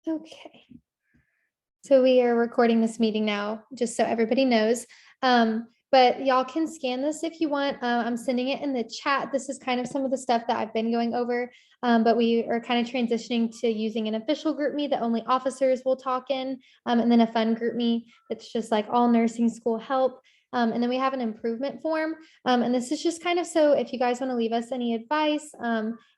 Okay. So we are recording this meeting now, just so everybody knows. But y'all can scan this if you want. I'm sending it in the chat. This is kind of some of the stuff that I've been going over. But we are kind of transitioning to using an official GroupMe that only officers will talk in, and then a fun GroupMe that's just like all nursing school help. And then we have an improvement form. And this is just kind of so if you guys want to leave us any advice,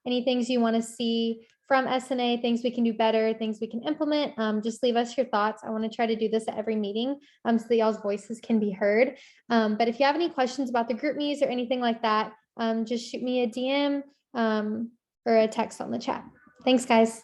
any things you want to see from SNA, things we can do better, things we can implement. Just leave us your thoughts. I want to try to do this at every meeting so that y'all's voices can be heard. But if you have any questions about the GroupMes or anything like that, just shoot me a DM or a text on the chat. Thanks, guys.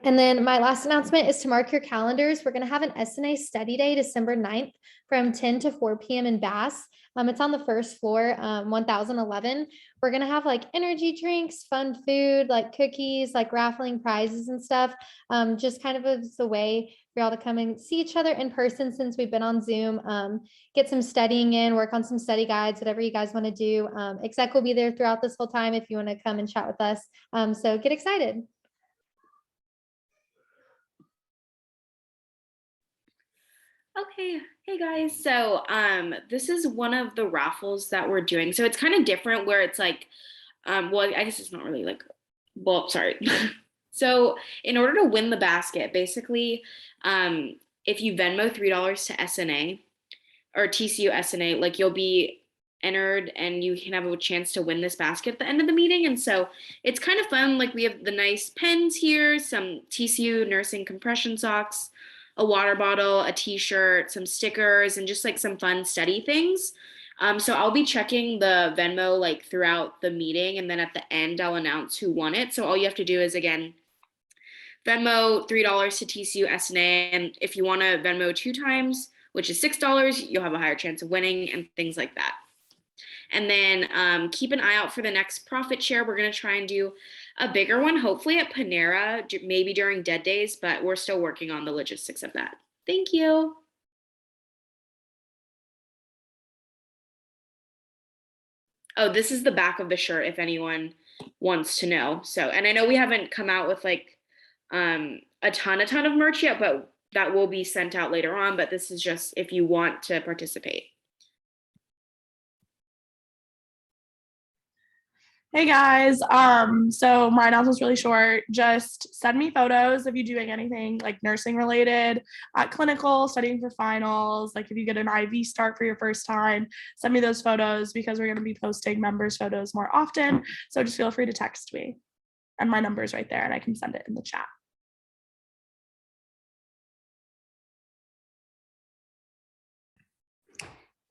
And then my last announcement is to mark your calendars. We're going to have an SNA study day, December 9th from 10 to 4 p.m. in Bass. It's on the first floor, 1011. We're going to have like energy drinks, fun food, like cookies, like raffling prizes and stuff. Just kind of as a way for y'all to come and see each other in person since we've been on Zoom, get some studying in, work on some study guides, whatever you guys want to do. Exec will be there throughout this whole time if you want to come and chat with us. So get excited. Okay, hey guys. So this is one of the raffles that we're doing. So it's kind of different where it's like, well, I guess it's not really like, well, sorry. So in order to win the basket, basically, if you Venmo $3 to SNA or TCU SNA, like you'll be entered and you can have a chance to win this basket at the end of the meeting. And so it's kind of fun. Like we have the nice pens here, some TCU nursing compression socks, a water bottle, a t-shirt, some stickers, and just like some fun study things. So I'll be checking the Venmo like throughout the meeting, and then at the end I'll announce who won it. So all you have to do is again Venmo $3 to TCU SNA, and if you want to Venmo 2 times, which is $6, you'll have a higher chance of winning and things like that. And then keep an eye out for the next profit share. We're going to try and do a bigger one, hopefully at Panera, maybe during dead days, but we're still working on the logistics of that. Thank you. Oh, this is the back of the shirt if anyone wants to know. So, and I know we haven't come out with like a ton of merch yet, but that will be sent out later on. But this is just if you want to participate. Hey guys, so my announcement's really short. Just send me photos of you doing anything like nursing related, at clinical, studying for finals, like if you get an IV start for your first time, send me those photos because we're going to be posting members' photos more often. So just feel free to text me, and my number is right there and I can send it in the chat.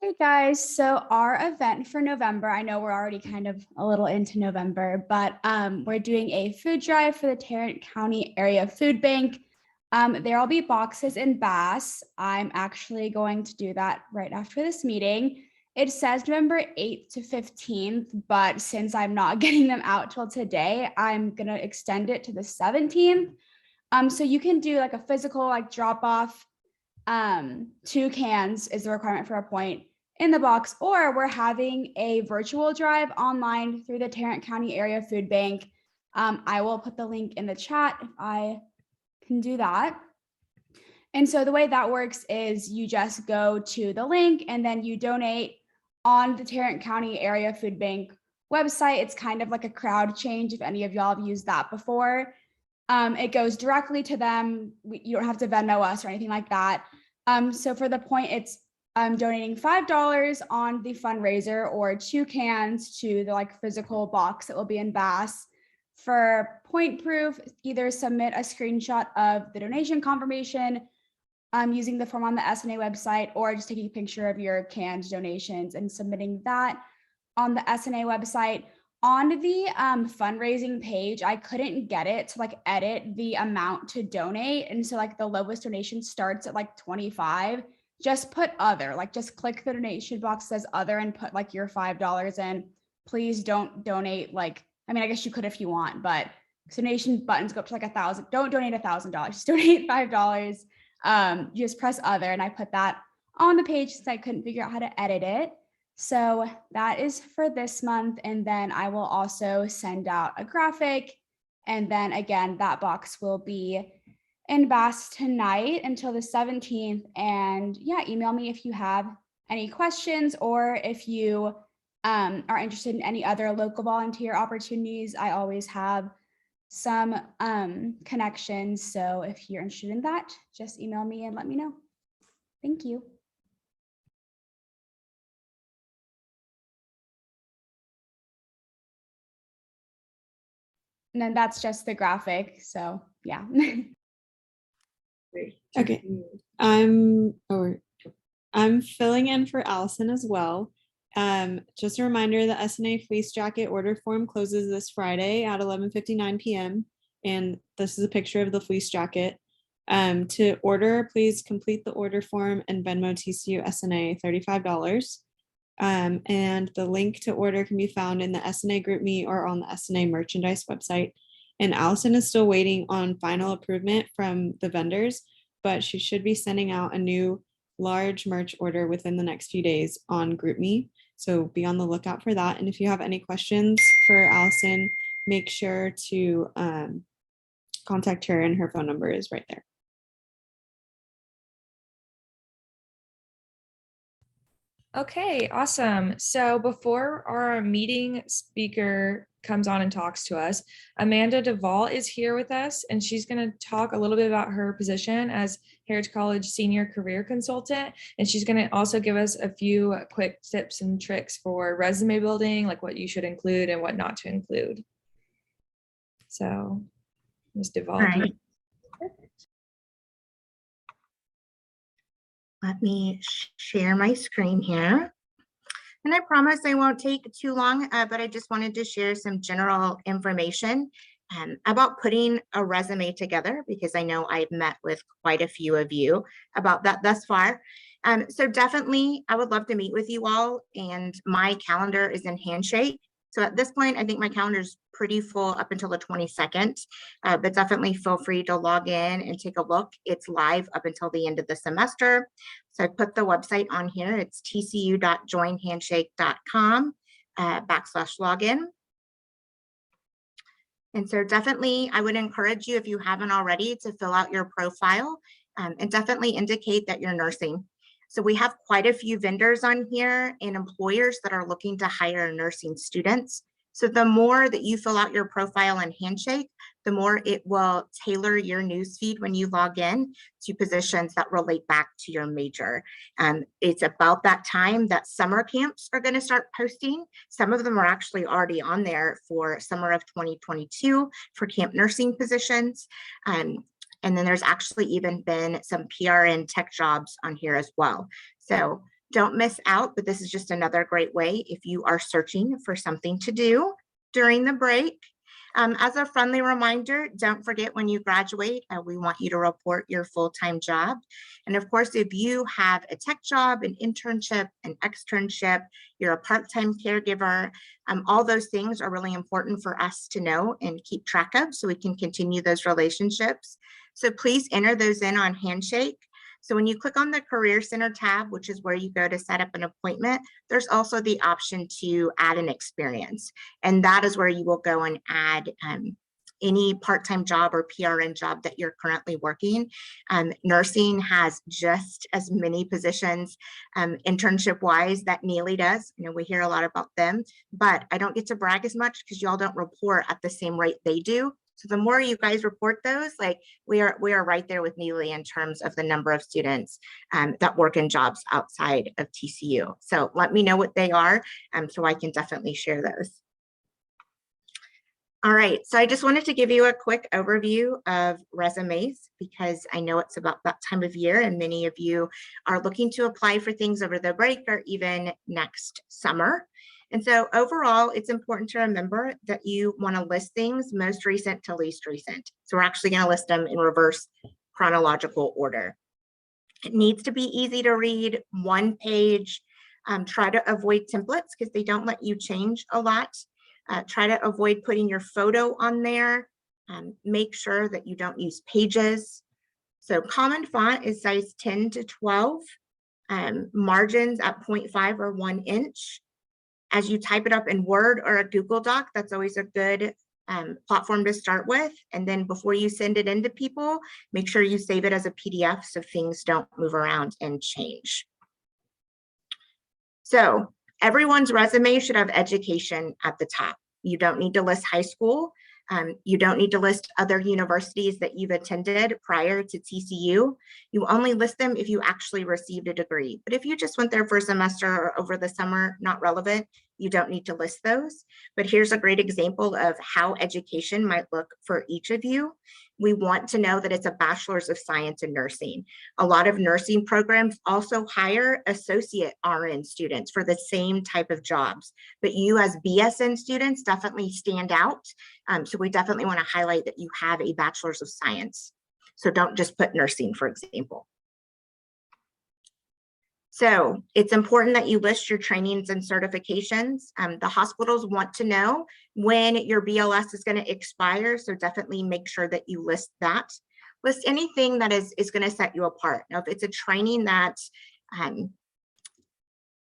Hey guys, so our event for November, I know we're already kind of a little into November, but we're doing a food drive for the Tarrant County Area Food Bank. There'll be boxes in Bass. I'm actually going to do that right after this meeting. It says November 8th to 15th, but since I'm not getting them out till today, I'm gonna extend it to the 17th. So you can do like a physical like drop off. 2 cans is the requirement for a point in the box, or we're having a virtual drive online through the Tarrant County Area Food Bank. I will put the link in the chat if I can do that. And so the way that works is you just go to the link and then you donate on the Tarrant County Area Food Bank website. It's kind of like a crowd change if any of y'all have used that before. It goes directly to them. You don't have to Venmo us or anything like that. So for the point, it's donating $5 on the fundraiser or 2 cans to the like physical box that will be in Bass. For point proof, either submit a screenshot of the donation confirmation using the form on the SNA website, or just taking a picture of your canned donations and submitting that on the SNA website. On the fundraising page, I couldn't get it to like edit the amount to donate. And so like the lowest donation starts at like 25. Just put other, like just click the donation box that says other and put like your $5 in. Please don't donate like, I mean, I guess you could if you want, but donation buttons go up to like 1,000. Don't donate $1,000, just donate $5. You just press other, and I put that on the page since I couldn't figure out how to edit it. So that is for this month. And then I will also send out a graphic. And then again, that box will be in BAS tonight until the 17th. And yeah, email me if you have any questions or if you are interested in any other local volunteer opportunities. I always have some connections. So if you're interested in that, just email me and let me know. Thank you. And then that's just the graphic. So yeah. Okay. I'm filling in for Allison as well. Just a reminder, the SNA fleece jacket order form closes this Friday at 11:59 p.m. And this is a picture of the fleece jacket. To order, please complete the order form and Venmo TCU SNA $35. And the link to order can be found in the SNA GroupMe or on the SNA merchandise website. And Allison is still waiting on final approval from the vendors, but she should be sending out a new large merch order within the next few days on GroupMe. So be on the lookout for that. And if you have any questions for Allison, make sure to contact her, and her phone number is right there. Okay, awesome. So before our meeting speaker comes on and talks to us, Amanda Duvall is here with us, and she's going to talk a little bit about her position as Heritage College Senior Career Consultant. And she's going to also give us a few quick tips and tricks for resume building, like what you should include and what not to include. So, Ms. Duvall. All right. Let me share my screen here. And I promise I won't take too long, but I just wanted to share some general information about putting a resume together, because I know I've met with quite a few of you about that thus far. So definitely, I would love to meet with you all, and my calendar is in Handshake. So at this point, I think my calendar is pretty full up until the 22nd, but definitely feel free to log in and take a look. It's live up until the end of the semester. So I put the website on here. It's tcu.joinhandshake.com /login. And so definitely, I would encourage you, if you haven't already, to fill out your profile and definitely indicate that you're nursing. So we have quite a few vendors on here and employers that are looking to hire nursing students. So the more that you fill out your profile on Handshake, the more it will tailor your newsfeed when you log in to positions that relate back to your major. It's about that time that summer camps are going to start posting. Some of them are actually already on there for summer of 2022 for camp nursing positions. And then there's actually even been some PRN tech jobs on here as well. So don't miss out, but this is just another great way if you are searching for something to do during the break. As a friendly reminder, don't forget when you graduate, we want you to report your full-time job. And of course, if you have a tech job, an internship, an externship, you're a part-time caregiver, all those things are really important for us to know and keep track of so we can continue those relationships. So please enter those in on Handshake. So when you click on the Career Center tab, which is where you go to set up an appointment, there's also the option to add an experience. And that is where you will go and add any part-time job or PRN job that you're currently working. Nursing has just as many positions internship-wise that Neely does. You know, we hear a lot about them, but I don't get to brag as much because y'all don't report at the same rate they do. So the more you guys report those, like we are right there with Neely in terms of the number of students that work in jobs outside of TCU. So let me know what they are so I can definitely share those. All right, so I just wanted to give you a quick overview of resumes because I know it's about that time of year and many of you are looking to apply for things over the break or even next summer. And so overall, it's important to remember that you want to list things most recent to least recent. So we're actually going to list them in reverse chronological order. It needs to be easy to read, one page. Try to avoid templates because they don't let you change a lot. Try to avoid putting your photo on there. Make sure that you don't use pages. So common font is size 10 to 12. margins at 0.5 or 1 inch. As you type it up in Word or a Google Doc, that's always a good platform to start with. And then before you send it into people, make sure you save it as a PDF so things don't move around and change. So everyone's resume should have education at the top. You don't need to list high school. You don't need to list other universities that you've attended prior to TCU. You only list them if you actually received a degree. But if you just went there for a semester or over the summer, not relevant, you don't need to list those. But here's a great example of how education might look for each of you. We want to know that it's a bachelor's of science in nursing. A lot of nursing programs also hire associate RN students for the same type of jobs, but you as BSN students definitely stand out. So we definitely want to highlight that you have a bachelor's of science. So don't just put nursing, for example. So it's important that you list your trainings and certifications. The hospitals want to know when your BLS is going to expire. So definitely make sure that you list that. List anything that is going to set you apart. Now, if it's a training that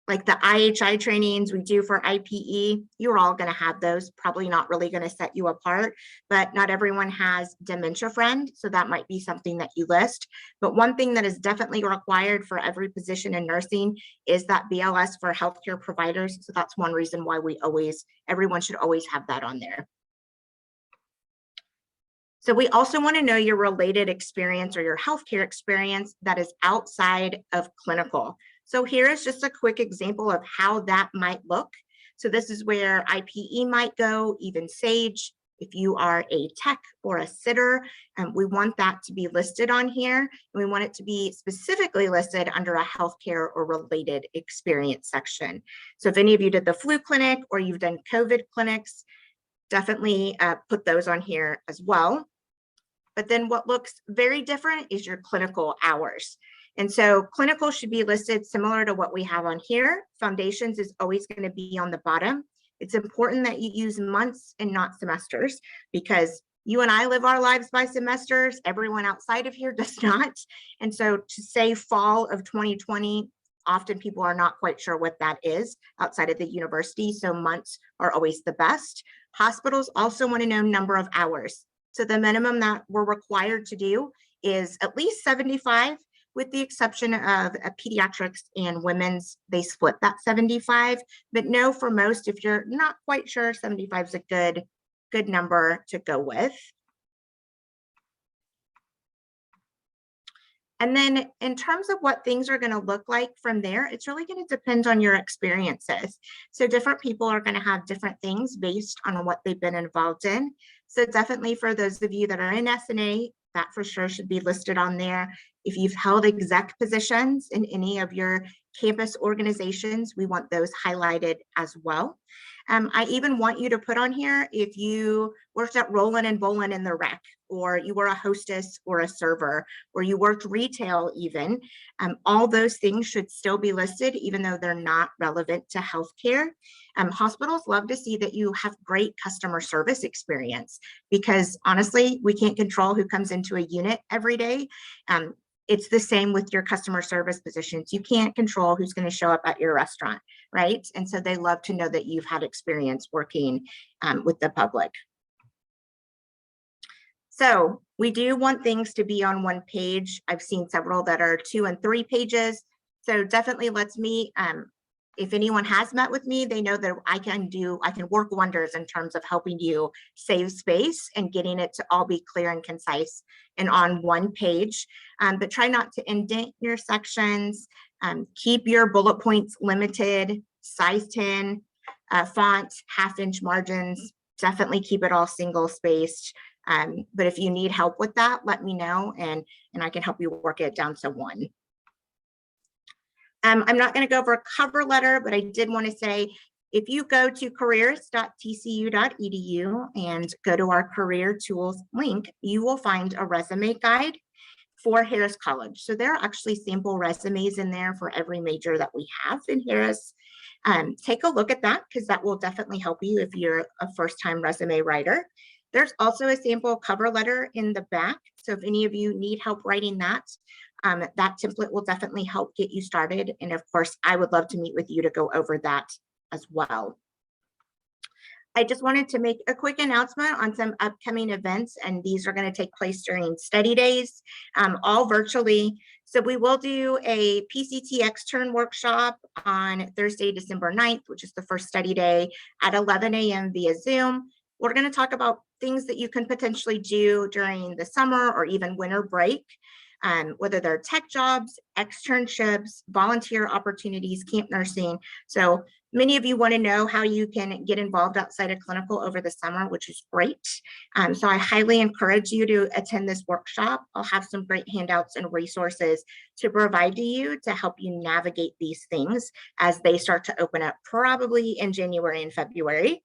like the IHI trainings we do for IPE, you're all going to have those, probably not really going to set you apart, but not everyone has Dementia Friend, so that might be something that you list. But one thing that is definitely required for every position in nursing is that BLS for healthcare providers, so that's one reason why everyone should always have that on there. So we also want to know your related experience or your healthcare experience that is outside of clinical. So here is just a quick example of how that might look. So this is where IPE might go, even SAGE. If you are a tech or a sitter, we want that to be listed on here. And we want it to be specifically listed under a healthcare or related experience section. So if any of you did the flu clinic or you've done COVID clinics, definitely put those on here as well. But then what looks very different is your clinical hours. And so clinical should be listed similar to what we have on here. Foundations is always going to be on the bottom. It's important that you use months and not semesters, because you and I live our lives by semesters. Everyone outside of here does not. And so to say fall of 2020, often people are not quite sure what that is outside of the university. So months are always the best. Hospitals also want to know number of hours. So the minimum that we're required to do is at least 75, with the exception of pediatrics and women's, they split that 75. But no, for most, if you're not quite sure, 75 is a good number to go with. And then in terms of what things are going to look like from there, it's really going to depend on your experiences. So different people are going to have different things based on what they've been involved in. So definitely for those of you that are in SNA, that for sure should be listed on there. If you've held exec positions in any of your campus organizations, we want those highlighted as well. I even want you to put on here if you worked at Roland and Bolin in the rec, or you were a hostess or a server, or you worked retail even. All those things should still be listed, even though they're not relevant to healthcare. Hospitals love to see that you have great customer service experience, because honestly, we can't control who comes into a unit every day. It's the same with your customer service positions. You can't control who's going to show up at your restaurant, right? And so they love to know that you've had experience working with the public. So we do want things to be on one page. I've seen several that are 2 and 3 pages. So definitely let's meet. If anyone has met with me, they know that I can work wonders in terms of helping you save space and getting it to all be clear and concise and on one page. But try not to indent your sections. Keep your bullet points limited, size 10, font, 1/2-inch margins. Definitely keep it all single spaced. But if you need help with that, let me know and I can help you work it down to 1. I'm not going to go over a cover letter, but I did want to say, if you go to careers.tcu.edu and go to our career tools link, you will find a resume guide for Harris College. So there are actually sample resumes in there for every major that we have in Harris. Take a look at that, because that will definitely help you if you're a first-time resume writer. There's also a sample cover letter in the back. So if any of you need help writing that, That template will definitely help get you started. And of course, I would love to meet with you to go over that as well. I just wanted to make a quick announcement on some upcoming events, and these are going to take place during study days, all virtually. So we will do a PCT extern workshop on Thursday, December 9th, which is the first study day at 11 a.m. via Zoom. We're going to talk about things that you can potentially do during the summer or even winter break, whether they're tech jobs, externships, volunteer opportunities, camp nursing. So many of you want to know how you can get involved outside of clinical over the summer, which is great. So I highly encourage you to attend this workshop. I'll have some great handouts and resources to provide to you to help you navigate these things as they start to open up probably in January and February.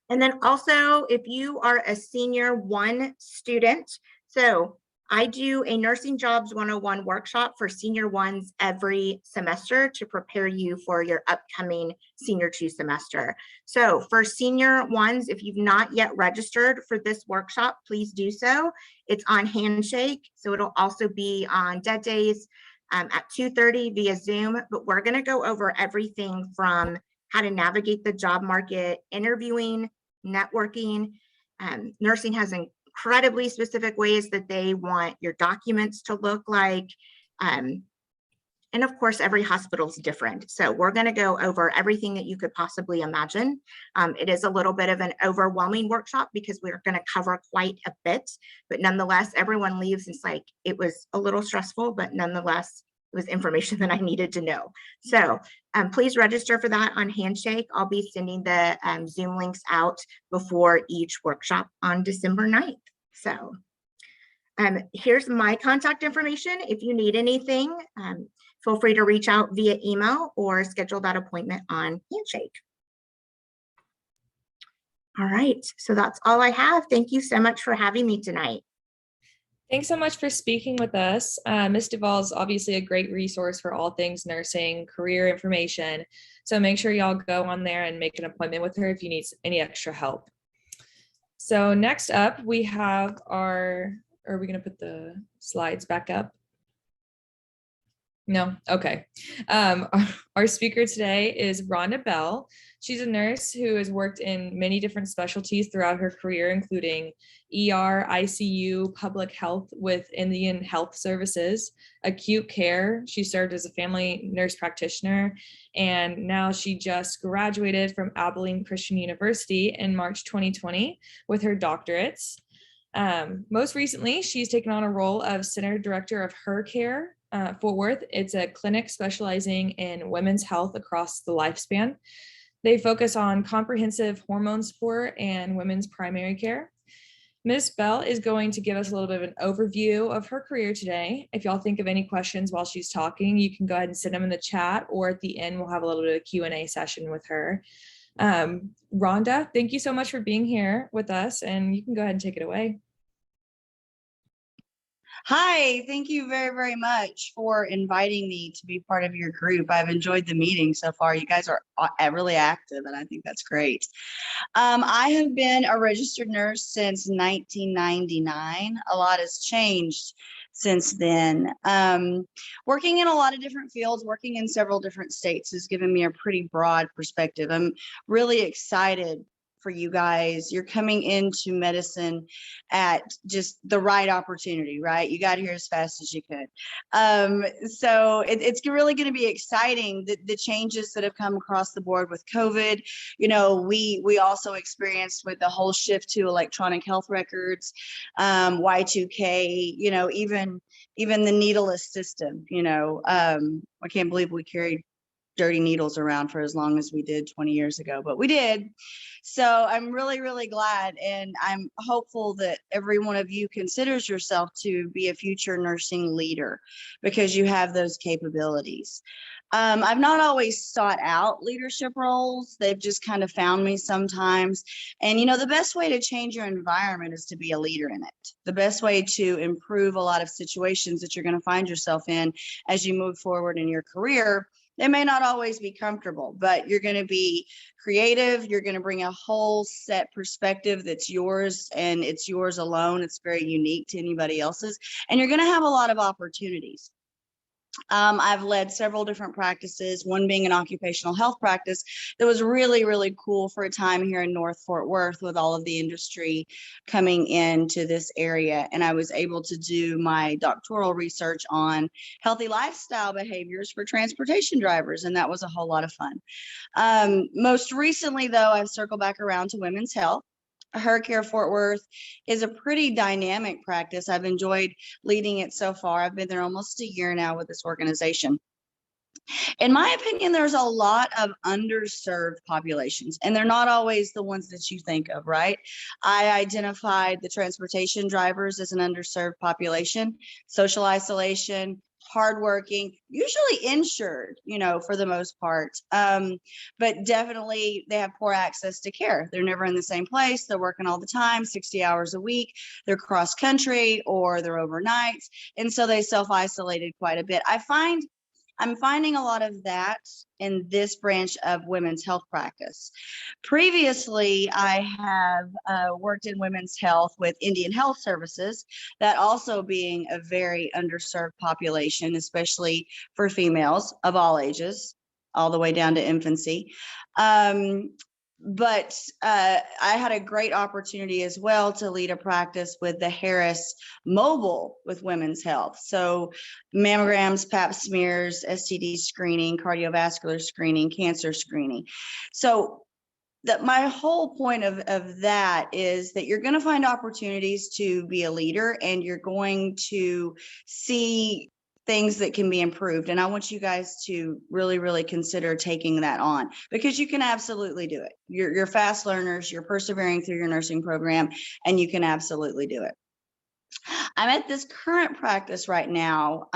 And then also, if you are a Senior 1 student, so I do a Nursing Jobs 101 workshop for Senior 1s every semester to prepare you for your upcoming Senior 2 semester. So for Senior 1s, if you've not yet registered for this workshop, please do so. It's on Handshake, so it'll also be on dead days at 2:30 via Zoom, but we're gonna go over everything from how to navigate the job market, interviewing, networking. Nursing has incredibly specific ways that they want your documents to look like. And of course, every hospital is different. So we're going to go over everything that you could possibly imagine. It is a little bit of an overwhelming workshop because we're going to cover quite a bit, but nonetheless, everyone leaves. It's like, it was a little stressful, but nonetheless, it was information that I needed to know. So please register for that on Handshake. I'll be sending the Zoom links out before each workshop on December 9th. So here's my contact information. If you need anything, feel free to reach out via email or schedule that appointment on Handshake. All right, so that's all I have. Thank you so much for having me tonight. Thanks so much for speaking with us. Ms. Duvall is obviously a great resource for all things nursing, career information. So make sure y'all go on there and make an appointment with her if you need any extra help. So next up, we have are we gonna put the slides back up? No, okay. Our speaker today is Rhonda Bell. She's a nurse who has worked in many different specialties throughout her career, including ER, ICU, public health with Indian Health Services, acute care. She served as a family nurse practitioner, and now she just graduated from Abilene Christian University in March 2020 with her doctorates. Most recently, she's taken on a role of Center Director of Her Care, Fort Worth. It's a clinic specializing in women's health across the lifespan. They focus on comprehensive hormone support and women's primary care. Ms. Bell is going to give us a little bit of an overview of her career today. If y'all think of any questions while she's talking, you can go ahead and send them in the chat, or at the end, we'll have a little bit of Q&A session with her. Rhonda, thank you so much for being here with us, and you can go ahead and take it away. Hi, thank you very, very much for inviting me to be part of your group. I've enjoyed the meeting so far. You guys are really active, and I think that's great. I have been a registered nurse since 1999. A lot has changed since then. Working in a lot of different fields, working in several different states has given me a pretty broad perspective. I'm really excited for you guys. You're coming into medicine at just the right opportunity, right? You got here as fast as you could. So it's really going to be exciting, the changes that have come across the board with COVID. You know, we also experienced with the whole shift to electronic health records, Y2K, you know, even the needleless system, you know, I can't believe we carried dirty needles around for as long as we did 20 years ago, but we did. So I'm really, really glad, and I'm hopeful that every one of you considers yourself to be a future nursing leader because you have those capabilities. I've not always sought out leadership roles. They've just kind of found me sometimes. And, you know, the best way to change your environment is to be a leader in it. The best way to improve a lot of situations that you're going to find yourself in as you move forward in your career They may not always be comfortable, but you're going to be creative. You're going to bring a whole set perspective that's yours and it's yours alone. It's very unique to anybody else's. And you're going to have a lot of opportunities. I've led several different practices, one being an occupational health practice that was really, really cool for a time here in North Fort Worth with all of the industry coming into this area. And I was able to do my doctoral research on healthy lifestyle behaviors for transportation drivers. And that was a whole lot of fun. Most recently, though, I've circled back around to women's health. HerCare Fort Worth is a pretty dynamic practice. I've enjoyed leading it so far. I've been there almost a year now with this organization. In my opinion, there's a lot of underserved populations, and they're not always the ones that you think of, right? I identified the transportation drivers as an underserved population, social isolation, hardworking, usually insured, for the most part. But definitely they have poor access to care. They're never in the same place. They're working all the time, 60 hours a week. They're cross country or they're overnights. And so they self-isolated quite a bit. I'm finding a lot of that in this branch of women's health practice. Previously, I have worked in women's health with Indian Health Services, that also being a very underserved population, especially for females of all ages, all the way down to infancy. But I had a great opportunity as well to lead a practice with the Harris Mobile with women's health. So mammograms, pap smears, STD screening, cardiovascular screening, cancer screening. So my whole point of that is that you're going to find opportunities to be a leader, and you're going to see things that can be improved. And I want you guys to really, really consider taking that on, because you can absolutely do it. You're fast learners, you're persevering through your nursing program, and you can absolutely do it. I'm at this current practice right now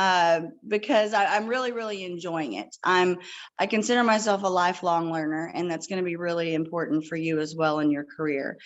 because I'm really, really enjoying it. I consider myself a lifelong learner, and that's going to be really important for you as well in your career.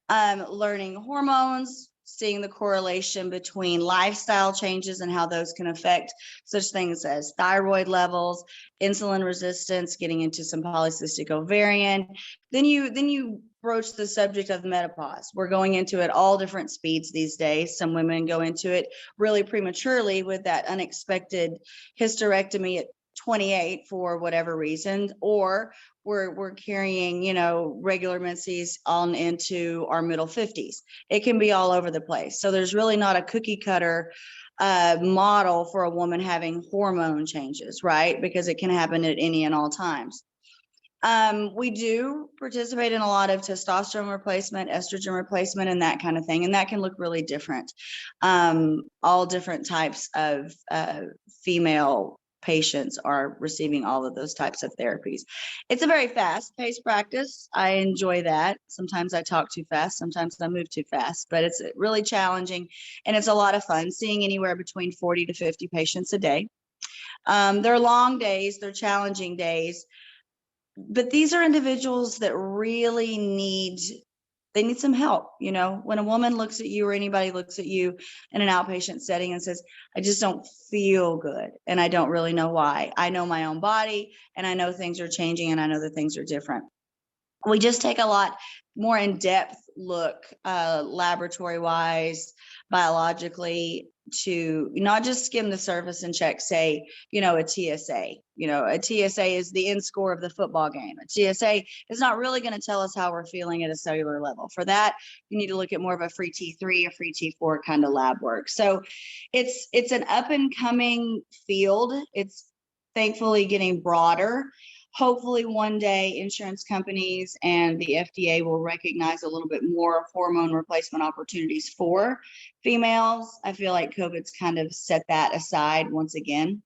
Learning hormones, seeing the correlation between lifestyle changes and how those can affect such things as thyroid levels, insulin resistance, getting into some polycystic ovarian. Then you broach the subject of menopause. We're going into it all different speeds these days. Some women go into it really prematurely with that unexpected hysterectomy at 28 for whatever reason, or we're carrying, regular menses on into our middle 50s. It can be all over the place. So there's really not a cookie cutter model for a woman having hormone changes, right? Because it can happen at any and all times. We do participate in a lot of testosterone replacement, estrogen replacement, and that kind of thing. And that can look really different. All different types of female patients are receiving all of those types of therapies. It's a very fast-paced practice. I enjoy that. Sometimes I talk too fast, sometimes I move too fast, but it's really challenging, and it's a lot of fun seeing anywhere between 40 to 50 patients a day. They're long days, they're challenging days, but these are individuals that really need some help. When a woman looks at you or anybody looks at you in an outpatient setting and says, I just don't feel good and I don't really know why. I know my own body, and I know things are changing, and I know that things are different. We just take a lot more in-depth look, laboratory wise, biologically, to not just skim the surface and check, say, a TSA. A TSA is the end score of the football game. A TSA is not really going to tell us how we're feeling at a cellular level. For that, you need to look at more of a free T3 or free T4 kind of lab work. So it's an up and coming field. It's thankfully getting broader. Hopefully one day insurance companies and the FDA will recognize a little bit more hormone replacement opportunities for females. I feel like COVID's kind of set that aside once again.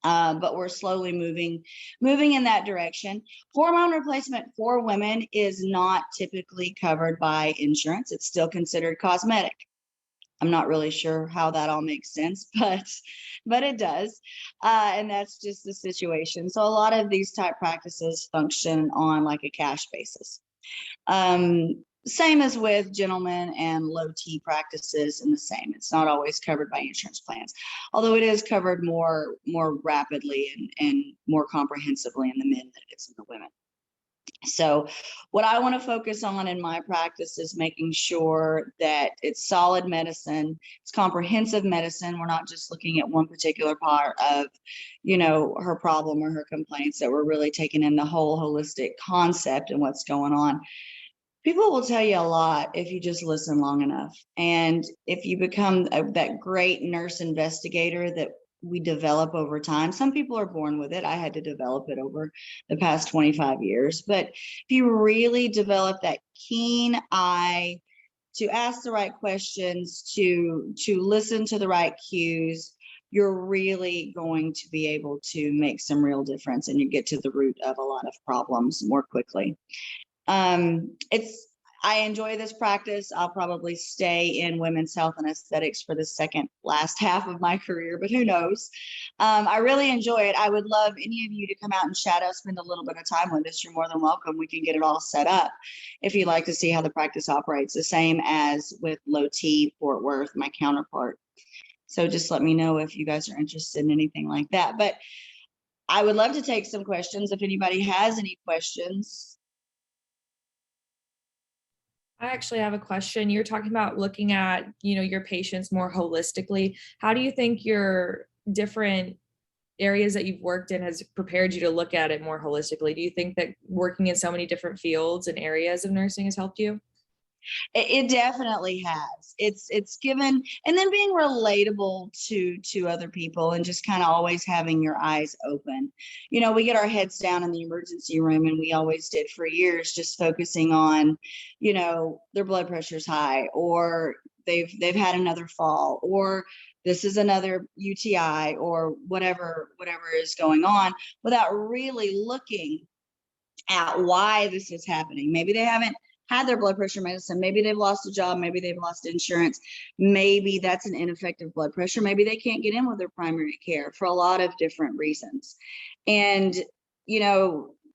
But we're slowly moving in that direction. Hormone replacement for women is not typically covered by insurance. It's still considered cosmetic. I'm not really sure how that all makes sense, but it does. And that's just the situation. So a lot of these type practices function on like a cash basis. same as with gentlemen and low T practices, and the same. It's not always covered by insurance plans, although it is covered more rapidly and more comprehensively in the men than it is in the women. So what I want to focus on in my practice is making sure that it's solid medicine, it's comprehensive medicine. We're not just looking at one particular part of, her problem or her complaints, that we're really taking in the whole holistic concept and what's going on. People will tell you a lot if you just listen long enough. And if you become that great nurse investigator that we develop over time. Some people are born with it. I had to develop it over the past 25 years. But if you really develop that keen eye to ask the right questions, to listen to the right cues, you're really going to be able to make some real difference, and you get to the root of a lot of problems more quickly. I enjoy this practice. I'll probably stay in women's health and aesthetics for the second last half of my career, but who knows? I really enjoy it. I would love any of you to come out and shadow, spend a little bit of time with us. You're more than welcome. We can get it all set up if you'd like to see how the practice operates, the same as with Low T Fort Worth, my counterpart. So just let me know if you guys are interested in anything like that. But I would love to take some questions if anybody has any questions. I actually have a question. You're talking about looking at, your patients more holistically. How do you think your different areas that you've worked in has prepared you to look at it more holistically? Do you think that working in so many different fields and areas of nursing has helped you? It definitely has. It's given, and then being relatable to other people, and just kind of always having your eyes open. We get our heads down in the emergency room, and we always did for years, just focusing on, their blood pressure's high, or they've had another fall, or this is another UTI, or whatever is going on, without really looking at why this is happening. Maybe they haven't had their blood pressure medicine. Maybe they've lost a job. Maybe they've lost insurance. Maybe that's an ineffective blood pressure. Maybe they can't get in with their primary care for a lot of different reasons. And,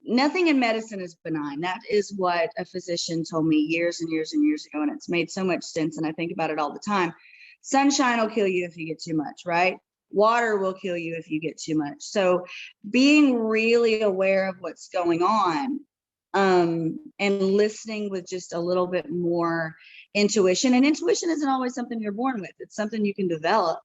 nothing in medicine is benign. That is what a physician told me years and years and years ago. And it's made so much sense. And I think about it all the time. Sunshine will kill you if you get too much, right? Water will kill you if you get too much. So being really aware of what's going on, and listening with just a little bit more intuition. And intuition isn't always something you're born with. It's something you can develop,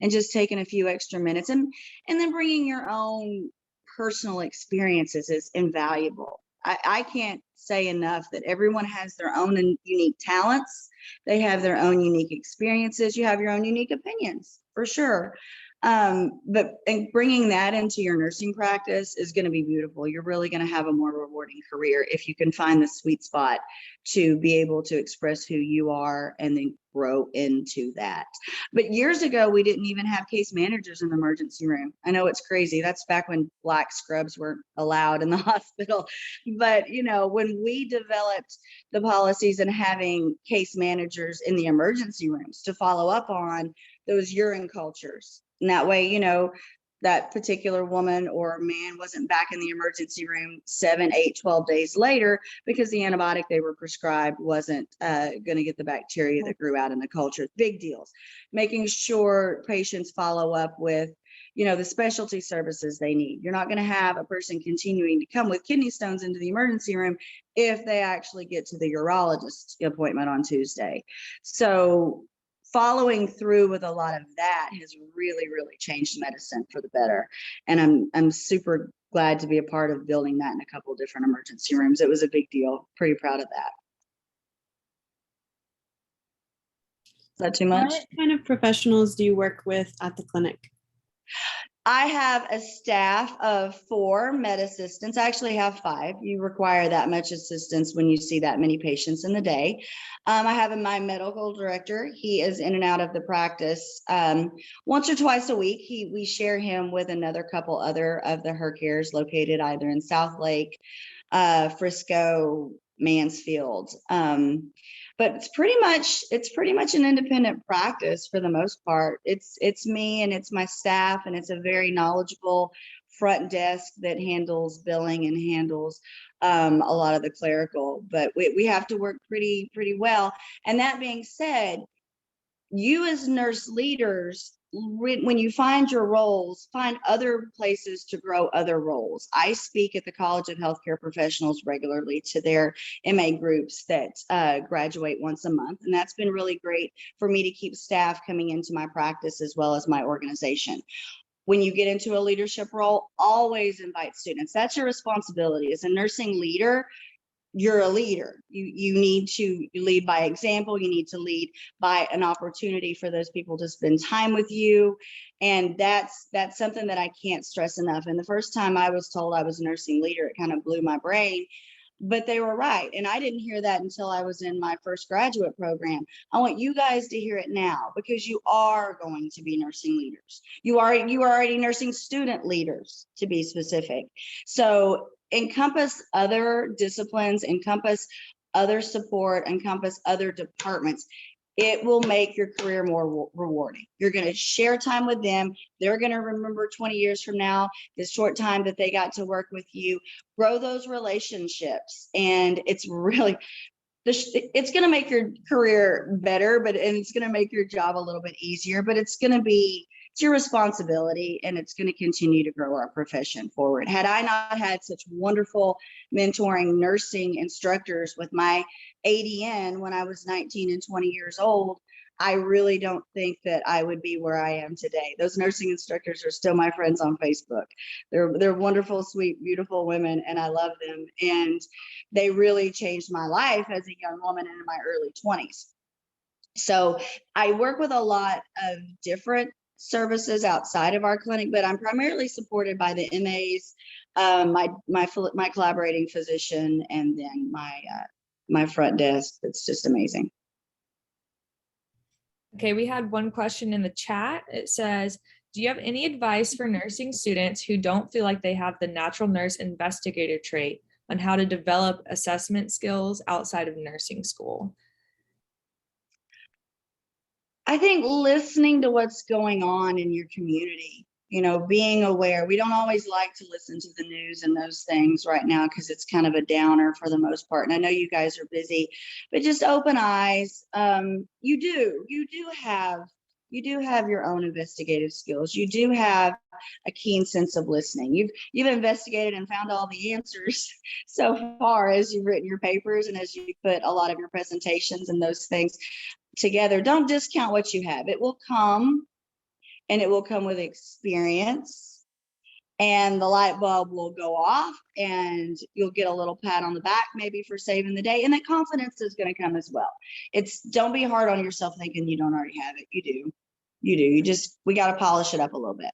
and just taking a few extra minutes and then bringing your own personal experiences is invaluable. I can't say enough that everyone has their own unique talents. They have their own unique experiences. You have your own unique opinions, for sure. But bringing that into your nursing practice is going to be beautiful. You're really going to have a more rewarding career if you can find the sweet spot to be able to express who you are and then grow into that. But years ago, we didn't even have case managers in the emergency room. I know it's crazy. That's back when black scrubs weren't allowed in the hospital. But, when we developed the policies and having case managers in the emergency rooms to follow up on those urine cultures, and that way, that particular woman or man wasn't back in the emergency room 7, 8, 12 days later because the antibiotic they were prescribed wasn't going to get the bacteria that grew out in the culture. Big deals. Making sure patients follow up with, the specialty services they need. You're not going to have a person continuing to come with kidney stones into the emergency room if they actually get to the urologist appointment on Tuesday. So following through with a lot of that has really, really changed medicine for the better. And I'm super glad to be a part of building that in a couple of different emergency rooms. It was a big deal. Pretty proud of that. Is that too much? What kind of professionals do you work with at the clinic? I have a staff of 4 med assistants. I actually have 5. You require that much assistance when you see that many patients in the day. I have my medical director. He is in and out of the practice once or twice a week. We share him with another couple other of the her cares located either in South Lake, Frisco, Mansfield. But it's pretty much an independent practice for the most part. It's me and it's my staff, and it's a very knowledgeable, front desk that handles billing and handles a lot of the clerical, but we have to work pretty well. And that being said, you as nurse leaders, when you find your roles, find other places to grow other roles. I speak at the College of Healthcare Professionals regularly to their MA groups that graduate once a month. And that's been really great for me to keep staff coming into my practice as well as my organization. When you get into a leadership role, always invite students. That's your responsibility as a nursing leader. You're a leader. You need to lead by example. You need to lead by an opportunity for those people to spend time with you. And that's something that I can't stress enough. And the first time I was told I was a nursing leader, it kind of blew my brain, but they were right. And I didn't hear that until I was in my first graduate program. I want you guys to hear it now, because you are going to be nursing leaders. You are already nursing student leaders, to be specific. So encompass other disciplines, encompass other support, encompass other departments. It will make your career more rewarding. You're going to share time with them. They're going to remember 20 years from now, the short time that they got to work with you. Grow those relationships. And it's really, it's going to make your career better, and it's going to make your job a little bit easier, but it's your responsibility, and it's going to continue to grow our profession forward. Had I not had such wonderful mentoring nursing instructors with my ADN when I was 19 and 20 years old, I really don't think that I would be where I am today. Those nursing instructors are still my friends on Facebook. They're wonderful, sweet, beautiful women, and I love them. And they really changed my life as a young woman in my early 20s. So I work with a lot of different services outside of our clinic, but I'm primarily supported by the MAs, my collaborating physician, and then my front desk. It's just amazing. Okay, we had one question in the chat. It says, do you have any advice for nursing students who don't feel like they have the natural nurse investigator trait on how to develop assessment skills outside of nursing school? I think listening to what's going on in your community, being aware. We don't always like to listen to the news and those things right now because it's kind of a downer for the most part. And I know you guys are busy, but just open eyes. You do have your own investigative skills. You do have a keen sense of listening. You've investigated and found all the answers so far as you've written your papers and as you put a lot of your presentations and those things together. Don't discount what you have. It will come, and it will come with experience, and the light bulb will go off, and you'll get a little pat on the back maybe for saving the day, and that confidence is going to come as well. Don't be hard on yourself thinking you don't already have it. You do. We got to polish it up a little bit.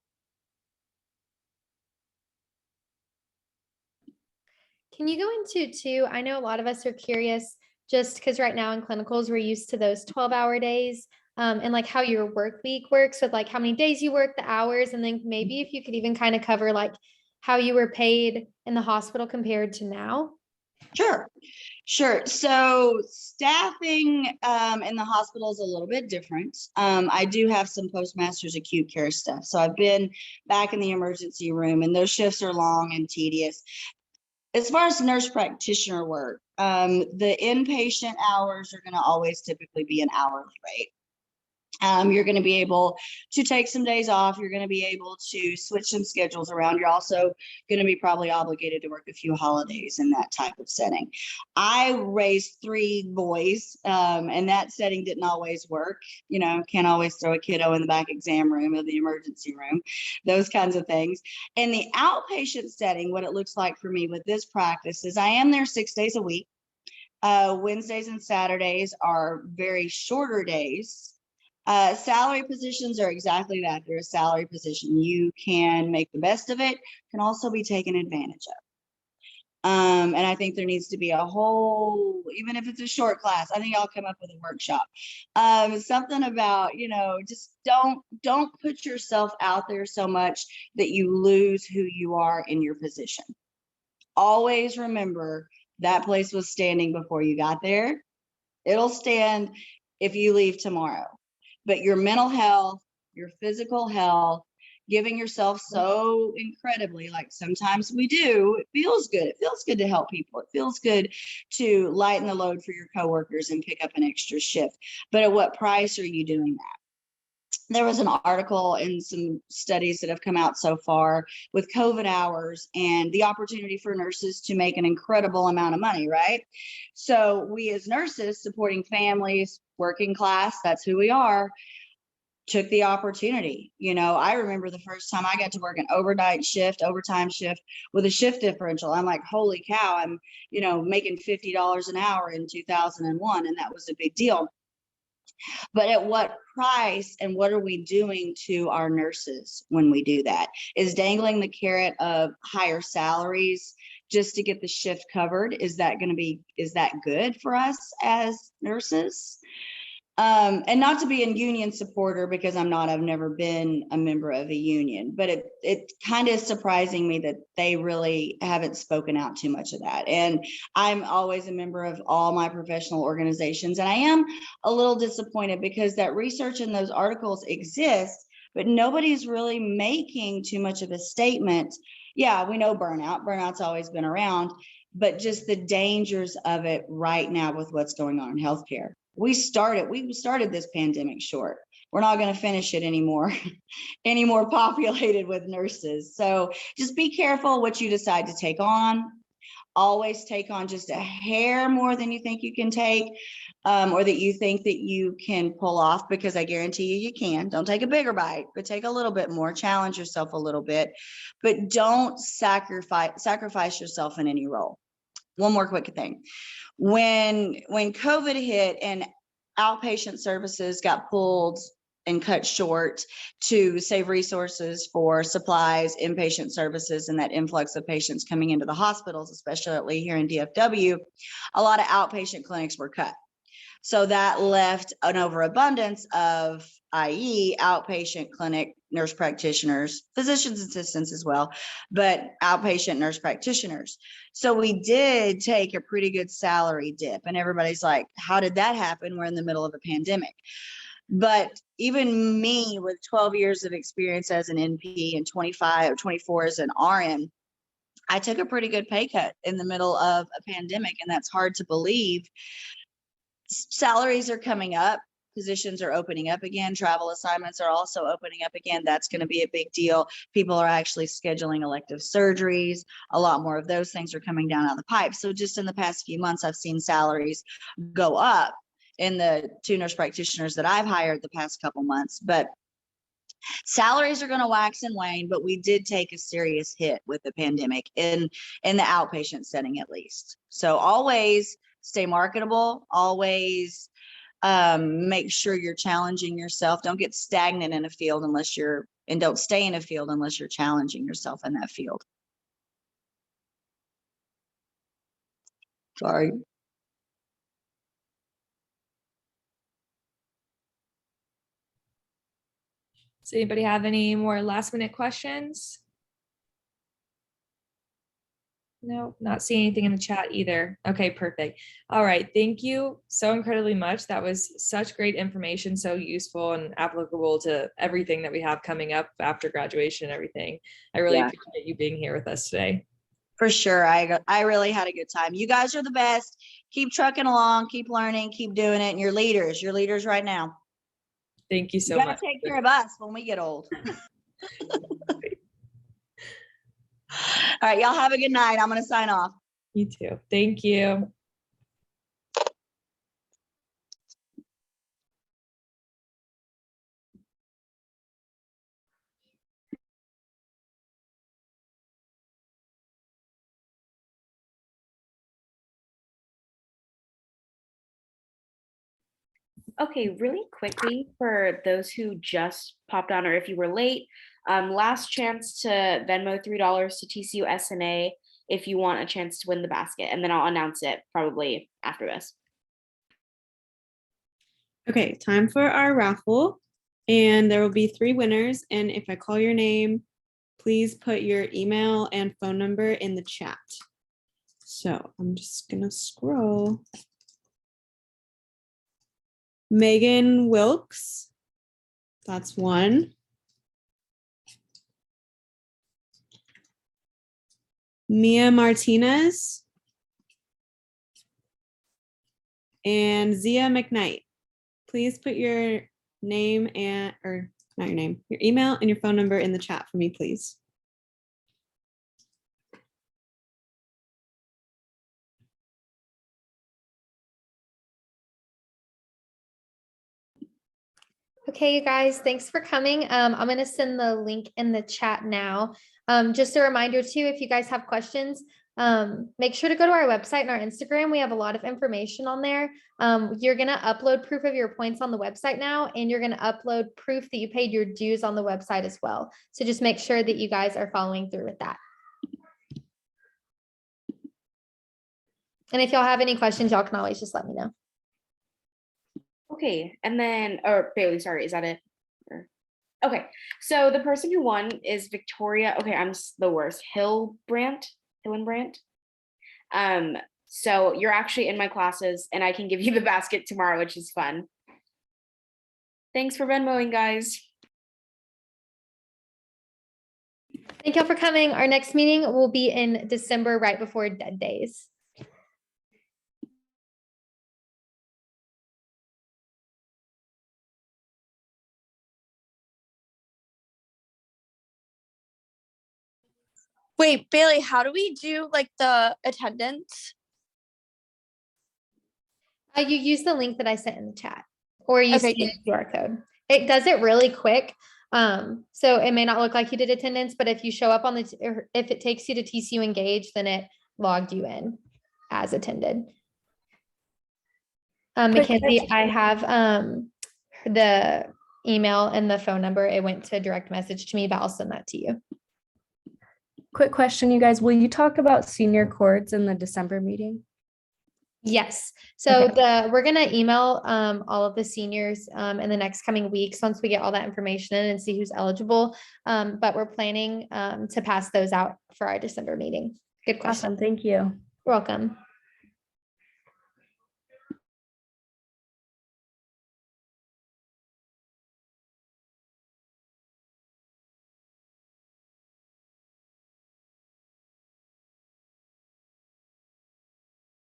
Can you go into too? I know a lot of us are curious, just because right now in clinicals, we're used to those 12-hour days, and like how your work week works with like how many days you work, the hours, and then maybe if you could even kind of cover like how you were paid in the hospital compared to now. Sure. So staffing in the hospital is a little bit different. I do have some postmasters acute care stuff. So I've been back in the emergency room, and those shifts are long and tedious. As far as nurse practitioner work, the inpatient hours are going to always typically be an hourly rate. You're going to be able to take some days off. You're going to be able to switch some schedules around. You're also going to be probably obligated to work a few holidays in that type of setting. I raised 3 boys, and that setting didn't always work. Can't always throw a kiddo in the back exam room or the emergency room, those kinds of things. In the outpatient setting, what it looks like for me with this practice is I am there 6 days a week. Wednesdays and Saturdays are very shorter days. Salary positions are exactly that. They're a salary position. You can make the best of it, can also be taken advantage of. And I think there needs to be a whole, even if it's a short class, I think I'll come up with a workshop. Something about, just don't put yourself out there so much that you lose who you are in your position. Always remember that place was standing before you got there. It'll stand if you leave tomorrow. But your mental health, your physical health, giving yourself so incredibly, like sometimes we do, it feels good. It feels good to help people. It feels good to lighten the load for your coworkers and pick up an extra shift. But at what price are you doing that? There was an article and some studies that have come out so far with COVID hours and the opportunity for nurses to make an incredible amount of money, right? So we as nurses supporting families, working class, that's who we are, took the opportunity. You know, I remember the first time I got to work an overtime shift with a shift differential. I'm like, holy cow, I'm, you know, making $50 an hour in 2001. And that was a big deal. But at what price and what are we doing to our nurses when we do that? Is dangling the carrot of higher salaries just to get the shift covered? Is that good for us as nurses? And not to be a union supporter, because I've never been a member of a union, but it kind of is surprising me that they really haven't spoken out too much of that. And I'm always a member of all my professional organizations. And I am a little disappointed because that research in those articles exists, but nobody's really making too much of a statement. Yeah, we know burnout's always been around, but just the dangers of it right now with what's going on in healthcare. We started this pandemic short. We're not going to finish it anymore, any more populated with nurses. So just be careful what you decide to take on. Always take on just a hair more than you think you can take, or that you think that you can pull off, because I guarantee you can. Don't take a bigger bite, but take a little bit more, challenge yourself a little bit, but don't sacrifice yourself in any role. One more quick thing. When COVID hit and outpatient services got pulled and cut short to save resources for supplies, inpatient services, and that influx of patients coming into the hospitals, especially here in DFW, a lot of outpatient clinics were cut. So that left an overabundance of, i.e., outpatient clinic nurse practitioners, physicians assistants as well, but outpatient nurse practitioners. So we did take a pretty good salary dip, and everybody's like, how did that happen? We're in the middle of a pandemic. But even me with 12 years of experience as an NP and 25 or 24 as an RN, I took a pretty good pay cut in the middle of a pandemic, and that's hard to believe. Salaries are coming up, positions are opening up again, travel assignments are also opening up again. That's going to be a big deal. People are actually scheduling elective surgeries. A lot more of those things are coming down the pipe. So just in the past few months, I've seen salaries go up in the 2 nurse practitioners that I've hired the past couple months. But salaries are going to wax and wane, but we did take a serious hit with the pandemic in the outpatient setting, at least. So always stay marketable, always make sure you're challenging yourself. Don't get stagnant in a field and don't stay in a field unless you're challenging yourself in that field. Sorry. Does anybody have any more last minute questions? No, not seeing anything in the chat either. Okay, perfect. All right, thank you so incredibly much. That was such great information, so useful and applicable to everything that we have coming up after graduation and everything. I really appreciate you being here with us today. For sure. I really had a good time. You guys are the best. Keep trucking along, keep learning, keep doing it. And you're leaders right now. Thank you so You gotta much. take care of us when we get old. All right, y'all have a good night. I'm going to sign off. You too. Thank you. Okay, really quickly for those who just popped on, or if you were late, last chance to Venmo $3 to TCU SNA if you want a chance to win the basket, and then I'll announce it probably after this. Okay, time for our raffle. And there will be 3 winners. And if I call your name, please put your email and phone number in the chat. So I'm just gonna scroll. Megan Wilkes, that's 1. Mia Martinez, and Zia McKnight. Please put your name or not your name, your email and your phone number in the chat for me, please. Okay, you guys, thanks for coming. I'm gonna send the link in the chat now. Just a reminder too, if you guys have questions, make sure to go to our website and our Instagram. We have a lot of information on there. You're gonna upload proof of your points on the website now, and you're gonna upload proof that you paid your dues on the website as well. So just make sure that you guys are following through with that. And if y'all have any questions, y'all can always just let me know. Okay, and then, or Bailey, sorry, is that it? Okay, so the person who won is Victoria. Okay, I'm the worst. Hillenbrandt. So you're actually in my classes, and I can give you the basket tomorrow, which is fun. Thanks for Venmoing, guys. Thank y'all for coming. Our next meeting will be in December, right before Dead Days. Wait, Bailey, how do we do like the attendance? You use the link that I sent in the chat, or you Okay, scan the QR code. It does it really quick. So it may not look like you did attendance, but if you show up on the, or if it takes you to TCU Engage, then it logged you in as attended. Mackenzie, I have the email and the phone number. It went to direct message to me, but I'll send that to you. Quick question, you guys. Will you talk about senior courts in the December meeting? Yes. So Okay. we're gonna email all of the seniors in the next coming weeks once we get all that information in and see who's eligible. But we're planning to pass those out for our December meeting. Good question. Awesome. Thank you. You're welcome.